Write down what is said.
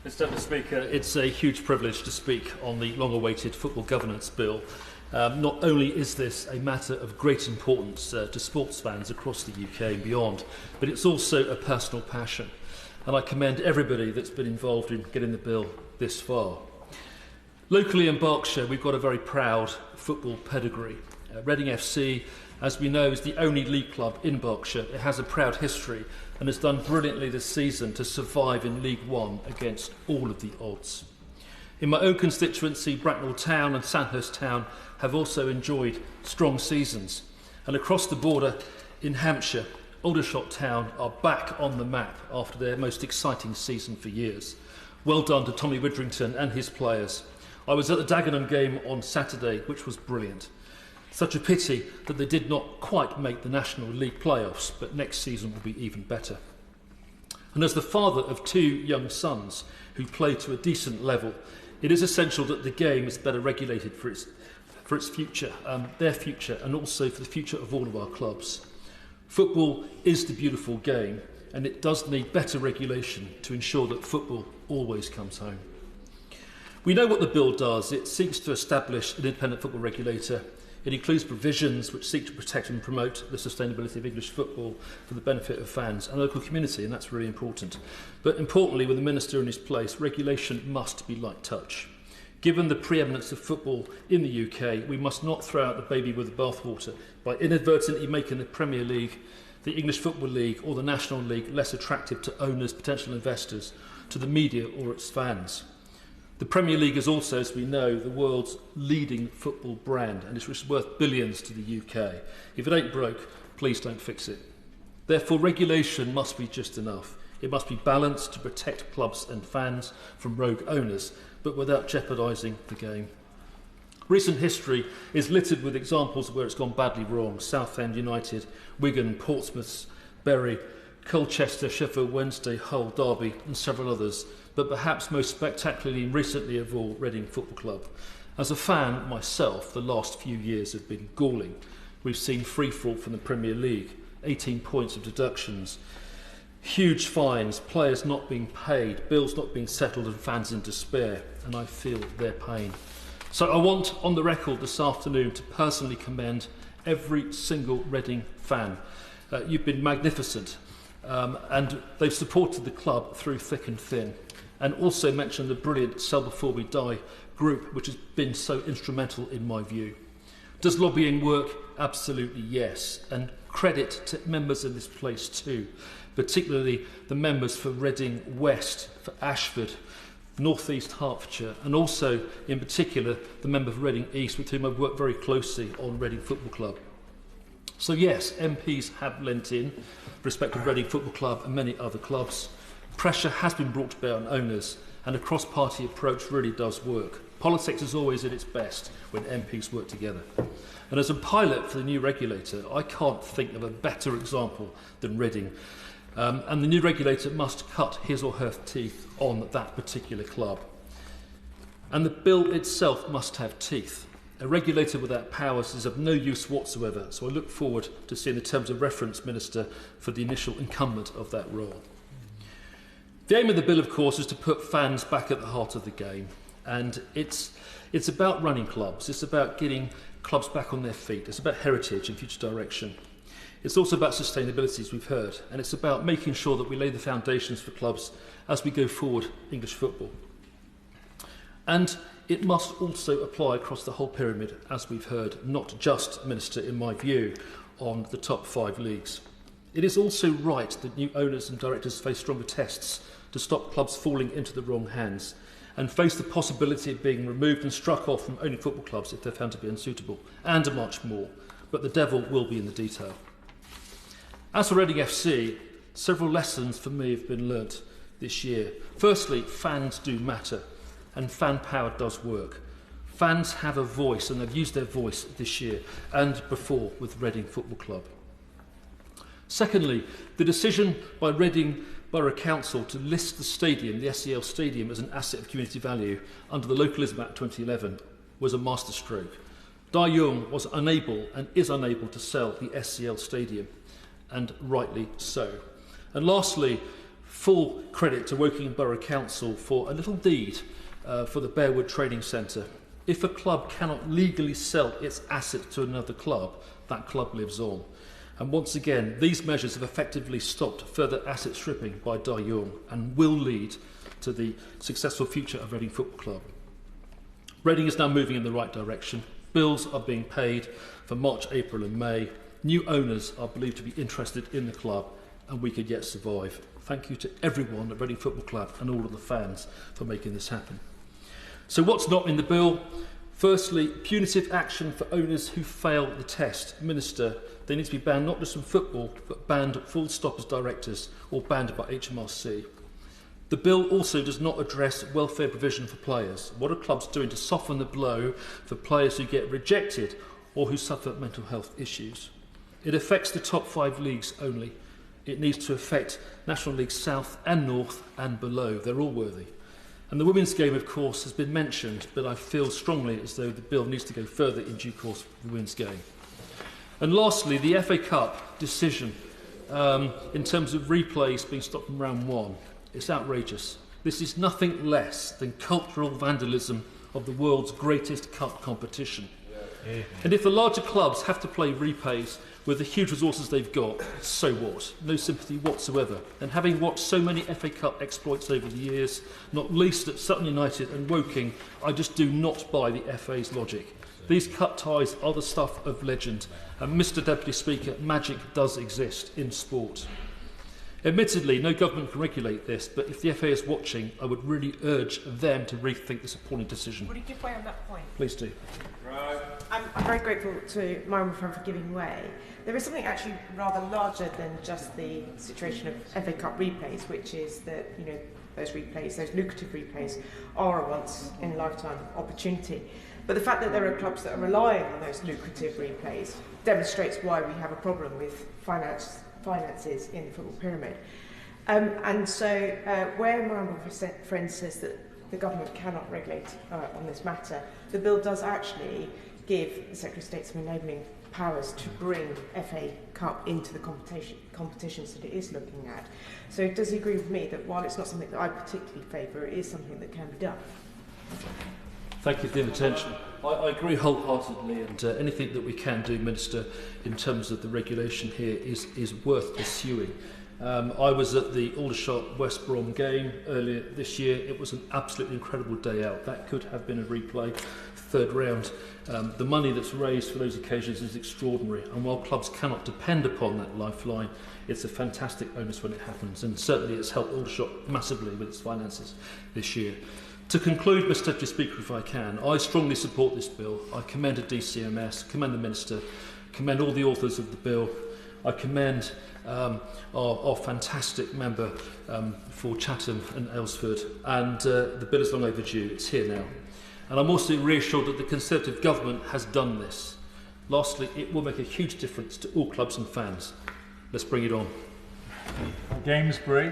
Mr Speaker, it's a huge privilege to speak on the long-awaited Football Governance Bill. Not only is this a matter of great importance to sports fans across the UK and beyond, but it's also a personal passion. And I commend everybody that's been involved in getting the bill this far. Locally in Berkshire, we've got a very proud football pedigree. Reading FC, as we know, is the only league club in Berkshire. It has a proud history and has done brilliantly this season to survive in League One against all of the odds. In my own constituency, Bracknell Town and Sandhurst Town have also enjoyed strong seasons. And across the border in Hampshire, Aldershot Town are back on the map after their most exciting season for years. Well done to Tommy Widrington and his players. I was at the Dagenham game on Saturday, which was brilliant. Such a pity that they did not quite make the National League playoffs, but next season will be even better. And as the father of two young sons who play to a decent level, it is essential that the game is better regulated for its future, their future, and also for the future of all of our clubs. Football is the beautiful game, and it does need better regulation to ensure that football always comes home. We know what the bill does. It seeks to establish an independent football regulator. It includes provisions which seek to protect and promote the sustainability of English football for the benefit of fans and local community, and that's really important. But importantly, with the Minister in his place, regulation must be light touch. Given the preeminence of football in the UK, we must not throw out the baby with the bathwater by inadvertently making the Premier League, the English Football League or the National League less attractive to owners, potential investors, to the media or its fans. The Premier League is also, as we know, the world's leading football brand, and it's worth billions to the UK. If it ain't broke, please don't fix it. Therefore, regulation must be just enough. It must be balanced to protect clubs and fans from rogue owners, but without jeopardising the game. Recent history is littered with examples where it's gone badly wrong. Southend United, Wigan, Portsmouth, Bury, Colchester, Sheffield Wednesday, Hull, Derby and several others, but perhaps most spectacularly and recently of all, Reading Football Club. As a fan myself, the last few years have been galling. We've seen free fall from the Premier League, 18 points of deductions, huge fines, players not being paid, bills not being settled and fans in despair, and I feel their pain. So I want on the record this afternoon to personally commend every single Reading fan. You've been magnificent. And they've supported the club through thick and thin, and also mention the brilliant Sell Before We Die group, which has been so instrumental in my view. Does lobbying work? Absolutely yes, and credit to members in this place too, particularly the members for Reading West, for Ashford, North East Hertfordshire, and also in particular the member for Reading East, with whom I've worked very closely on Reading Football Club. So yes, MPs have lent in respect of Reading Football Club and many other clubs. Pressure has been brought to bear on owners, and a cross-party approach really does work. Politics is always at its best when MPs work together. And as a pilot for the new regulator, I can't think of a better example than Reading. And the new regulator must cut his or her teeth on that particular club. And the bill itself must have teeth. A regulator without powers is of no use whatsoever, so I look forward to seeing the terms of reference minister for the initial incumbent of that role. The aim of the bill, of course, is to put fans back at the heart of the game, and it's about running clubs, it's about getting clubs back on their feet, it's about heritage and future direction. It's also about sustainability, as we've heard, and it's about making sure that we lay the foundations for clubs as we go forward English football. And it must also apply across the whole pyramid, as we've heard, not just, Minister, in my view, on the top 5 leagues. It is also right that new owners and directors face stronger tests to stop clubs falling into the wrong hands and face the possibility of being removed and struck off from owning football clubs if they're found to be unsuitable, and much more. But the devil will be in the detail. As for Reading FC, several lessons for me have been learnt this year. Firstly, fans do matter. And fan power does work. Fans have a voice, and they've used their voice this year and before with Reading Football Club. Secondly, the decision by Reading Borough Council to list the stadium, the SEL Stadium, as an asset of community value under the Localism Act 2011 was a masterstroke. Dai Young was unable and is unable to sell the SEL Stadium, and rightly so. And lastly, Full credit to Woking Borough Council for a little deed for the Bearwood Training Centre. If a club cannot legally sell its asset to another club, that club lives on. And once again, these measures have effectively stopped further asset stripping by Dai Young and will lead to the successful future of Reading Football Club. Reading is now moving in the right direction. Bills are being paid for March, April and May. New owners are believed to be interested in the club, and we could yet survive. Thank you to everyone at Reading Football Club and all of the fans for making this happen. So what's not in the bill? Firstly, punitive action for owners who fail the test. Minister, they need to be banned not just from football, but banned full stop as directors or banned by HMRC. The bill also does not address welfare provision for players. What are clubs doing to soften the blow for players who get rejected or who suffer mental health issues? It affects the top 5 leagues only. It needs to affect National League South and North and below. They're all worthy. And the women's game, of course, has been mentioned, but I feel strongly as though the bill needs to go further in due course for the women's game. And lastly, the FA Cup decision in terms of replays being stopped from round 1. It's outrageous. This is nothing less than cultural vandalism of the world's greatest cup competition. Yeah. And if the larger clubs have to play replays with the huge resources they've got, so what? No sympathy whatsoever. And having watched so many FA Cup exploits over the years, not least at Sutton United and Woking, I just do not buy the FA's logic. These cup ties are the stuff of legend. And Mr. Deputy Speaker, magic does exist in sport. Admittedly, no government can regulate this, but if the FA is watching, I would really urge them to rethink this appalling decision. Would you give way on that point? Please do. Right. I'm very grateful to my own friend for giving way. There is something actually rather larger than just the situation of FA Cup replays, which is that, you know, those replays, those lucrative replays, are a once-in-a-lifetime opportunity. But the fact that there are clubs that are relying on those lucrative replays demonstrates why we have a problem with finances in the football pyramid. And so where my honourable friend says that the government cannot regulate on this matter, the bill does actually give the Secretary of State some enabling powers to bring FA Cup into the competitions that it is looking at. So does he agree with me that while it's not something that I particularly favour, it is something that can be done? Thank you for the invitation. I agree wholeheartedly, and anything that we can do, Minister, in terms of the regulation here is worth pursuing. I was at the Aldershot West Brom game earlier this year. It was an absolutely incredible day out. That could have been a replay, third round. The money that's raised for those occasions is extraordinary, and while clubs cannot depend upon that lifeline, it's a fantastic bonus when it happens, and certainly it's helped Aldershot massively with its finances this year. To conclude, Mr. Deputy Speaker, if I can, I strongly support this bill. I commend the DCMS, commend the Minister, commend all the authors of the bill. I commend our fantastic member for Chatham and Aylesford, and the bill is long overdue. It's here now. And I'm also reassured that the Conservative government has done this. Lastly, it will make a huge difference to all clubs and fans. Let's bring it on. Gamesbury.